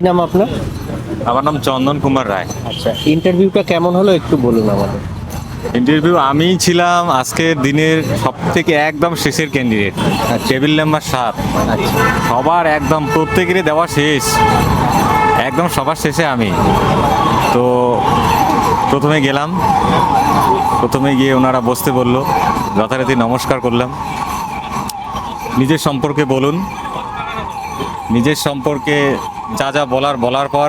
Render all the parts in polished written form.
কি নাম আপনার? আমার নাম চন্দন কুমার রায়। আচ্ছা, ইন্টারভিউটা কেমন হলো একটু বলুন আমাদের। ইন্টারভিউ আমি ছিলাম আজকের দিনের সব থেকে একদম শেষের ক্যান্ডিডেট, টেবিল নাম্বার 7। আচ্ছা, সবার একদম প্রত্যেকেরই দেওয়া শেষ, একদম সবার শেষে আমি। তো প্রথমে গেলাম, প্রথমে গিয়ে ওনারা বসতে বললো, যথারীতি নমস্কার করলাম। নিজের সম্পর্কে বলুন, নিজের সম্পর্কে যা যা বলার পর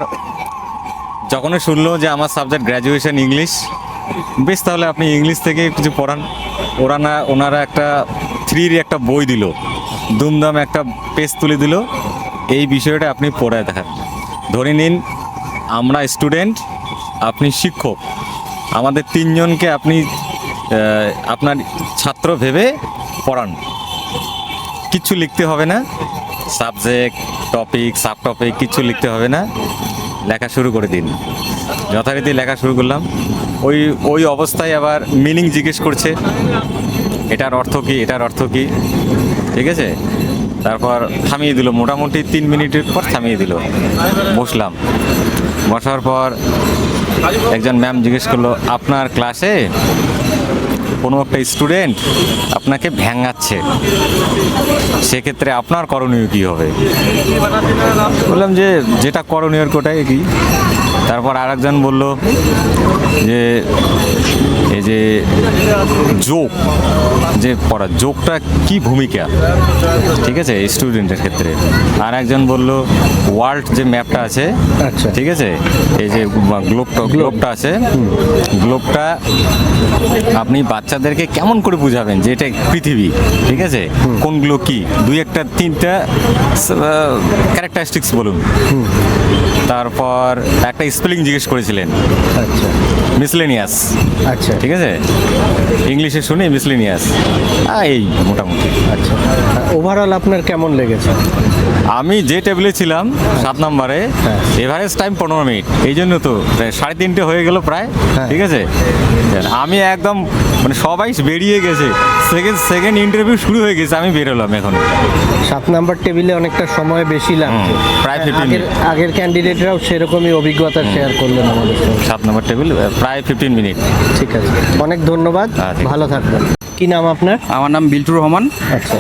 যখনই শুনলো যে আমার সাবজেক্ট গ্র্যাজুয়েশন ইংলিশ, বেশ তাহলে আপনি ইংলিশ থেকে কিছু পড়ান। ওনারা একটা 3 একটা বই দিল, দুমদাম একটা পেজ তুলে দিল, এই বিষয়টা আপনি পড়ায় দেখান। ধরে নিন আমরা স্টুডেন্ট, আপনি শিক্ষক, আমাদের 3 জনকে আপনি আপনার ছাত্র ভেবে পড়ান। কিচ্ছু লিখতে হবে না, সাবজেক্ট, টপিক, সাব টপিক কিচ্ছু লিখতে হবে না, লেখা শুরু করে দিন। যথারীতি লেখা শুরু করলাম। ওই অবস্থায় আবার মিনিং জিজ্ঞেস করছে, এটার অর্থ কী, এটার অর্থ কী, ঠিক আছে। তারপর থামিয়ে দিল, মোটামুটি 3 মিনিটের পর থামিয়ে দিল। বসলাম, বসার পর একজন ম্যাম জিজ্ঞেস করলো, আপনার ক্লাসে কোনো একটা স্টুডেন্ট আপনাকে ভ্যাঙাচ্ছে, সেক্ষেত্রে আপনার করণীয় কী হবে? বললাম যে যেটা করণীয় ওটাই কি। তারপর আরেকজন বলল যে এই যে যোগ, যে পড়া যোগটা কি ভূমিকা, ঠিক আছে, স্টুডেন্টের ক্ষেত্রে। আর একজন বলল ওয়ার্ল্ড যে ম্যাপটা আছে, আচ্ছা, ঠিক আছে, এই যে গ্লোবটা আছে, গ্লোবটা আপনি বাচ্চাদেরকে কেমন করে বুঝাবেন যে এটা পৃথিবী, ঠিক আছে, কোনগুলো কি, 2-3টা ক্যারেক্টারিস্টিক্স বলুন। তারপর একটা স্পেলিং জিজ্ঞেস করেছিলেন, আচ্ছা, মিসলেনিয়াস, আচ্ছা, ঠিক আছে, ইংলিশে শুনে মিসলেনিয়াস, এই মোটামুটি। আচ্ছা, ওভারঅল আপনার কেমন লেগেছে? আমি যে টেবিলে ছিলাম 7 নম্বরে, হ্যাঁ। এভারেজ টাইম 15 মিনিট, এই জন্য তো 3:30 হয়ে গেল প্রায়, হ্যাঁ। ঠিক আছে। আমি একদম মানে সবাই বেরিয়ে গেছে, সেকেন্ড ইন্টারভিউ শুরু হয়ে গেছে, আমি বেরোলাম এখন। 7 নাম্বার টেবিলে অনেকটা সময় বেশি লাগছে। প্রায় 15 মিনিট। আগের ক্যান্ডিডেটরাও সেরকমই অভিজ্ঞতা শেয়ার করলেন আমাদের সঙ্গে। 7 নম্বর টেবিল প্রায় 15 মিনিট। ঠিক আছে, অনেক ধন্যবাদ, আচ্ছা। ভালো থাকবেন। কি নাম আপনার? আমার নাম বিল্টুর রহমান। আচ্ছা,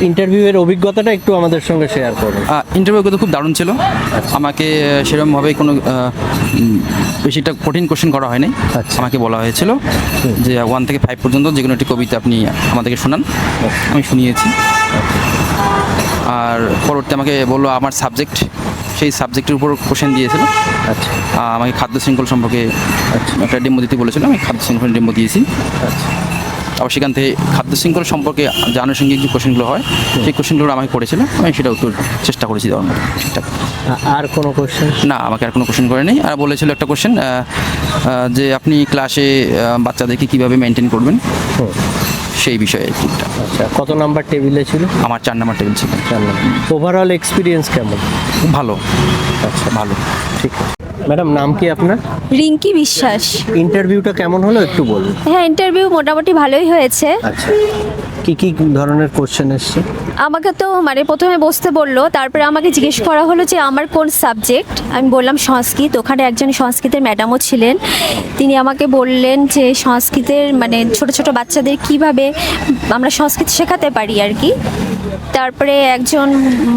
ইন্টারভিউয়ের অভিজ্ঞতাটা একটু আমাদের সঙ্গে শেয়ার করুন। ইন্টারভিউ কিন্তু খুব দারুণ ছিল। আমাকে সেরকমভাবে কোনো বেশিটা কঠিন কোশ্চেন করা হয়নি। আচ্ছা। আমাকে বলা হয়েছিল যে 1 থেকে 5 পর্যন্ত যে কোনো একটি কবিতা আপনি আমাদেরকে শোনান। আমি শুনিয়েছি। আর পরবর্তী আমাকে বললো আমার সাবজেক্ট, সেই সাবজেক্টের উপর কোশ্চেন দিয়েছিল। আচ্ছা, আমাকে খাদ্য শৃঙ্খল সম্পর্কে একটা ডেমো দিতে বলেছিল, আমি খাদ্য শৃঙ্খল ডেমো দিয়েছি। আচ্ছা, আবার সেখান থেকে খাদ্য শৃঙ্খল সম্পর্কে যে আনুষঙ্গিক যে কোশ্চেনগুলো হয়, সেই কোশ্চেনগুলো আমাকে করেছিল, আমি সেটা উত্তর চেষ্টা করেছি দেওয়ার মতো ঠিকঠাক। আর কোনো কোশ্চেন? না, আমাকে আর কোনো কোশ্চেন করেনি। আর বলেছিল একটা কোশ্চেন যে আপনি ক্লাসে বাচ্চাদেরকে কীভাবে মেনটেন করবেন, সেই বিষয়ে ঠিকঠাক। আচ্ছা, কত নাম্বার টেবিলে ছিল? আমার 4 নাম্বার টেবিল ছিল। ওভারঅল এক্সপিরিয়েন্স কেমন? খুব ভালো। আচ্ছা, ভালো। ঠিক আছে। ম্যাডাম, নাম কি আপনার? রিঙ্কি বিশ্বাস। ইন্টারভিউটা কেমন হলো একটু বলুন। হ্যাঁ, ইন্টারভিউ মোটামুটি ভালোই হয়েছে। আচ্ছা, কি ধরনের কোশ্চেন এসছে? আমাকে তো মানে প্রথমে বসতে বললো, তারপরে আমাকে জিজ্ঞেস করা হলো যে আমার কোন সাবজেক্ট। আমি বললাম সংস্কৃত। ওখানে একজন সংস্কৃতের ম্যাডামও ছিলেন, তিনি আমাকে বললেন যে সংস্কৃতের মানে ছোট ছোট বাচ্চাদের কিভাবে আমরা সংস্কৃত শেখাতে পারি আর কি। তারপরে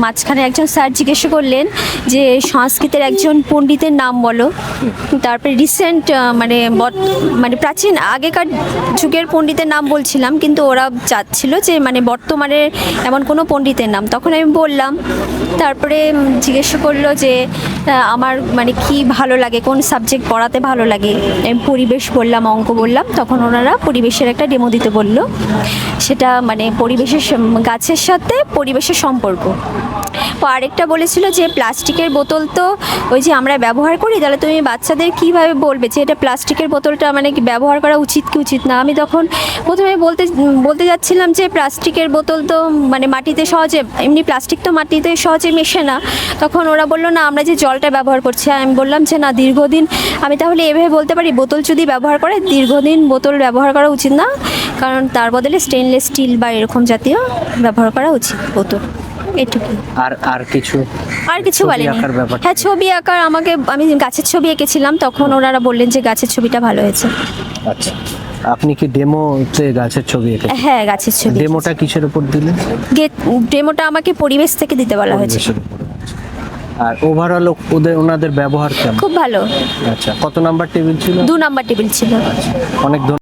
মাঝখানে একজন স্যার জিজ্ঞেস করলেন যে সংস্কৃতের একজন পণ্ডিতের নাম বলো। তারপরে রিসেন্ট মানে প্রাচীন আগেকার যুগের পণ্ডিতের নাম বলছিলাম, কিন্তু ওরা চাচ্ছিল যে মানে বর্তমানে এমন কোনো পণ্ডিতের নাম। তখন আমি বললাম। তারপরে জিজ্ঞেস করলো যে আমার মানে কি ভালো লাগে, কোন সাবজেক্ট পড়াতে ভালো লাগে। আমি পরিবেশ বললাম, অঙ্ক বললাম। তখন ওনারা পরিবেশের একটা ডেমো দিতে বললো। সেটা মানে পরিবেশের গাছের সাথে পরিবেশের সম্পর্ক। ও আরেকটা বলেছিল যে প্লাস্টিকের বোতল তো ওই যে আমরা ব্যবহার করি, তাহলে তুমি বাচ্চাদের কীভাবে বলবে যে এটা প্লাস্টিকের বোতলটা মানে কি ব্যবহার করা উচিত কি উচিত না। আমি তখন প্রথমে বলতে যাচ্ছিলাম যে প্লাস্টিকের বোতল তো মানে মাটিতে সহজে, এমনি প্লাস্টিক তো মাটিতে সহজে মেশে না। তখন ওরা বললো না, আমরা যে জলটা ব্যবহার করছি। আমি বললাম যে না, দীর্ঘদিন আমি তাহলে এভাবে বলতে পারি, বোতল যদি ব্যবহার করে দীর্ঘদিন বোতল ব্যবহার করা উচিত না, কারণ তার বদলে স্টেনলেস স্টিল বা এরকম জাতীয় ব্যবহার করা উচিত বোতল। এটুকু। আর কিছু আর কিছু ছবি বলেনি। আঁকার ব্যাপারটা? হ্যাঁ, ছবি আঁকার আমি গাছের ছবি এঁকেছিলাম, তখন ওনারা বললেন যে গাছের ছবিটা ভালো হয়েছে। আচ্ছা, আপনি কি ডেমোতে গাছের ছবি এঁকেছেন? হ্যাঁ, গাছের ছবি। ডেমোটা কিসের উপর দিলেন? ডেমোটা আমাকে পরিবেশ থেকে দিতে বলা হয়েছে। পরিবেশের উপরে। আর ওভারঅল ওনাদের ব্যবহার কেমন? খুব ভালো। আচ্ছা, কত নাম্বার টেবিল ছিল? 2 নাম্বার টেবিল ছিল। অনেক